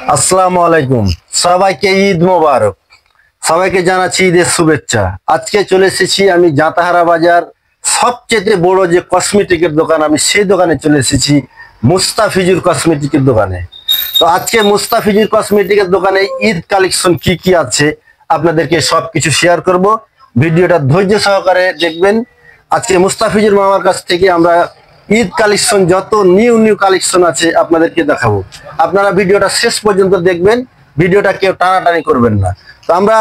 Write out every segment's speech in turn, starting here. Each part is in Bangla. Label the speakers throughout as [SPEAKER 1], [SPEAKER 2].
[SPEAKER 1] আসসালামু আলাইকুম। সবাইকে ঈদ মোবারক। সবাইকে জানাচ্ছি ঈদের শুভেচ্ছা। আজকে চলে এসেছি আমি জাতাহারা বাজার সবচেয়ে বড় যে কসমেটিকের দোকান, আমি সেই দোকানে চলে এসেছি, মুস্তাফিজুর কসমেটিকের দোকানে। তো আজকে মুস্তাফিজুর কসমেটিকের দোকানে ঈদ কালেকশন কি কি আছে আপনাদেরকে সবকিছু শেয়ার করব। ভিডিওটা ধৈর্য সহকারে দেখবেন। আজকে মুস্তাফিজুর মামার কাছ থেকে আমরা ঈদ কালেকশন, যত নিউ নিউ কালেকশন আছে আপনাদেরকে দেখাবো। আপনারা ভিডিওটা শেষ পর্যন্ত দেখবেন, ভিডিওটা কেউ টানাটানি করবেন না। তো আমরা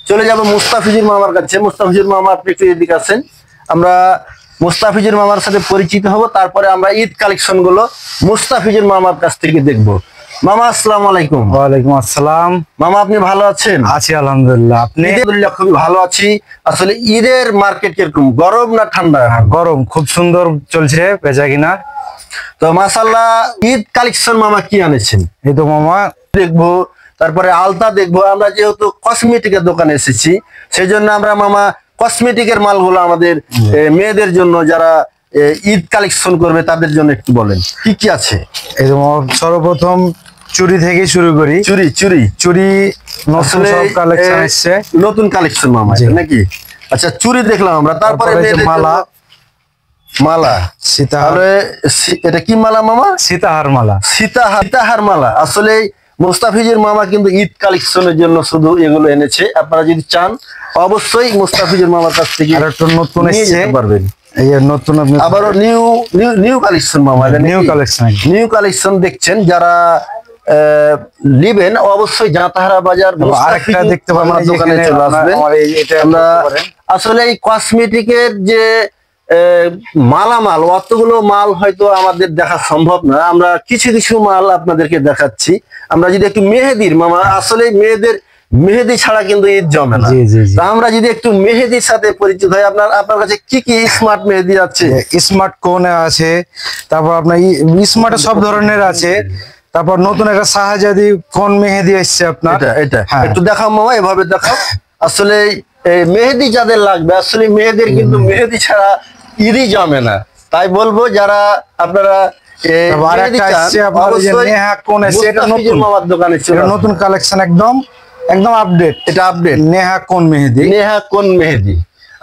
[SPEAKER 1] চলে যাব মুস্তাফিজুর মামার কাছে। মুস্তাফিজুর মামা, আপনি একটু এদিকে আসেন। আমরা মুস্তাফিজুর মামার সাথে পরিচিত হব, তারপরে আমরা ঈদ কালেকশন গুলো মুস্তাফিজুর মামার কাছ থেকে দেখবো। মামা আসসালামু আলাইকুম।
[SPEAKER 2] ওয়ালাইকুম আসসালাম।
[SPEAKER 1] মামা আপনি ভালো আছেন?
[SPEAKER 2] আছি আলহামদুলিল্লাহ। আপনি?
[SPEAKER 1] আলহামদুলিল্লাহ খুবই ভালো আছি। আসলে ঈদের মার্কেট কিরকম, গরম না ঠান্ডা?
[SPEAKER 2] গরম, খুব সুন্দর চলছে বেচা কিনা।
[SPEAKER 1] তো মাশাআল্লাহ, ঈদ কালেকশন মামা কি আনেছেন?
[SPEAKER 2] এই তো মামা
[SPEAKER 1] দেখবো, তারপরে আলতা দেখবো। আমরা যেহেতু কসমেটিকের দোকানে এসেছি, সেই জন্য আমরা মামা কসমেটিকের মালগুলো আমাদের মেয়েদের জন্য, যারা ঈদ কালেকশন করবে তাদের জন্য একটু বলেন কি কি আছে।
[SPEAKER 2] এই তো মামা, সর্বপ্রথম চুড়ি থেকে শুরু করি।
[SPEAKER 1] চুড়ি চুড়ি
[SPEAKER 2] চুড়ি নতুন সব কালেকশন এসেছে,
[SPEAKER 1] নতুন কালেকশন মামা নাকি? আচ্ছা, চুড়ি দেখলাম আমরা। তারপরে
[SPEAKER 2] মালা,
[SPEAKER 1] মালা
[SPEAKER 2] সীতাহার।
[SPEAKER 1] এটা কি মালা মামা?
[SPEAKER 2] সীতাহার মালা।
[SPEAKER 1] সীতাহার মালা। আসলে মুস্তাফিজুর মামা কিন্তু ঈদ কালেকশনের জন্য শুধু এগুলো এনেছে। আপনারা যদি চান অবশ্যই মুস্তাফিজুর মামার কাছ থেকে
[SPEAKER 2] আরেকটা নতুন
[SPEAKER 1] নিয়ে
[SPEAKER 2] এসেছে
[SPEAKER 1] যেতে পারবেন।
[SPEAKER 2] এই নতুন
[SPEAKER 1] আবারও নিউ নিউ কালেকশন মামা, নিউ কালেকশন দেখছেন। যারা নিবেন অবশ্যই জাতাহারা বাজার
[SPEAKER 2] আরেকটা দেখতে পাবেন,
[SPEAKER 1] দোকানে চলে আসবেন। আমরা আসলে এই কসমেটিকের যে মালামাল, অতগুলো মাল হয়তো আমাদের দেখা সম্ভব না। আমরা কিছু কিছু মাল আপনাদেরকে দেখাচ্ছি। আমরা যদি একটু মেহেদির মামা, আসলে মেয়েদের মেহেদি ছাড়া কিন্তু ঈদ জমে না। তা আমরা যদি একটু মেহেদির সাথে পরিচিত হয়, আপনার কাছে কি কি স্মার্ট মেহেদি আছে?
[SPEAKER 2] স্মার্ট কোন আছে, তারপর আপনার স্মার্ট সব ধরনের আছে। তারপর নতুন একটা শাহজাদি কোন মেহেদি আসছে আপনার,
[SPEAKER 1] এটা একটু দেখাও মামা, এভাবে দেখাও। আসলে মেহেদি যাদের লাগবে, আসলে মেয়েদের কিন্তু মেহেদি ছাড়া ঈদই জমে না। তাই বলবো, যারা আপনারা
[SPEAKER 2] নতুন কালেকশন, একদম একদম আপডেট।
[SPEAKER 1] এটা আপডেট
[SPEAKER 2] নেহা কোন মেহেদি,
[SPEAKER 1] নেহা কোন মেহেদি।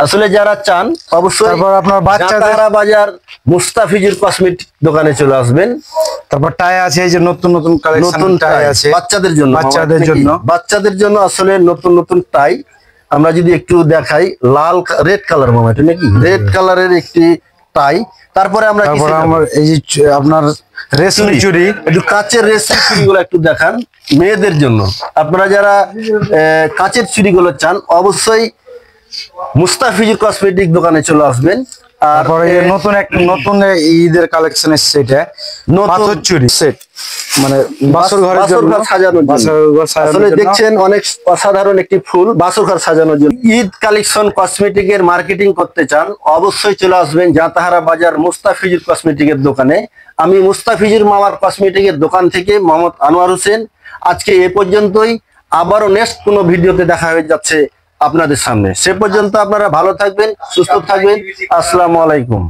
[SPEAKER 1] আসলে যারা চান অবশ্যই
[SPEAKER 2] তারপর আপনার
[SPEAKER 1] জাতাহারা বাজার মুস্তাফিজুর কসমেটিক দোকানে চলে আসবেন।
[SPEAKER 2] তারপর টাই আছে, এই যে নতুন নতুন কালেকশন টাই আছে
[SPEAKER 1] বাচ্চাদের জন্য। বাচ্চাদের জন্য আসলে নতুন নতুন টাই। আমরা যদি একটু দেখাই, লাল রেড কালার মামা, এটা নাকি রেড কালারের একটি টাই। তারপরে আমরা
[SPEAKER 2] এই যে আপনার রেশমি চুড়ি,
[SPEAKER 1] একটু কাঁচের রেশমি চুড়িগুলো একটু দেখান মেয়েদের জন্য। আপনারা যারা কাঁচের চুড়িগুলো চান অবশ্যই মুস্তাফিজুর কসমেটিক দোকানে চলে আসবেন।
[SPEAKER 2] তারপরে নতুন ঈদের কালেকশন এসেছে, এটা পাথর চুড়ি সেট, মানে বাসর ঘরের জন্য সাজানোর জন্য।
[SPEAKER 1] আসলে দেখছেন অনেক অসাধারণ একটি ফুল বাসর ঘর সাজানোর জন্য। ঈদ কালেকশন কসমেটিকের মার্কেটিং করতে চান অবশ্যই চলে আসবেন জাতাহারা বাজার মুস্তাফিজুর কসমেটিকের দোকানে। আমি মুস্তাফিজুর মামার কসমেটিকের দোকান থেকে মোহাম্মদ আনোয়ার হোসেন। আজকে এ পর্যন্তই। আবারও নেক্সট কোনো ভিডিওতে দেখা হয়ে যাচ্ছে আপনাদের সামনে। সে পর্যন্ত আপনারা ভালো থাকবেন, সুস্থ থাকবেন। আসসালামু আলাইকুম।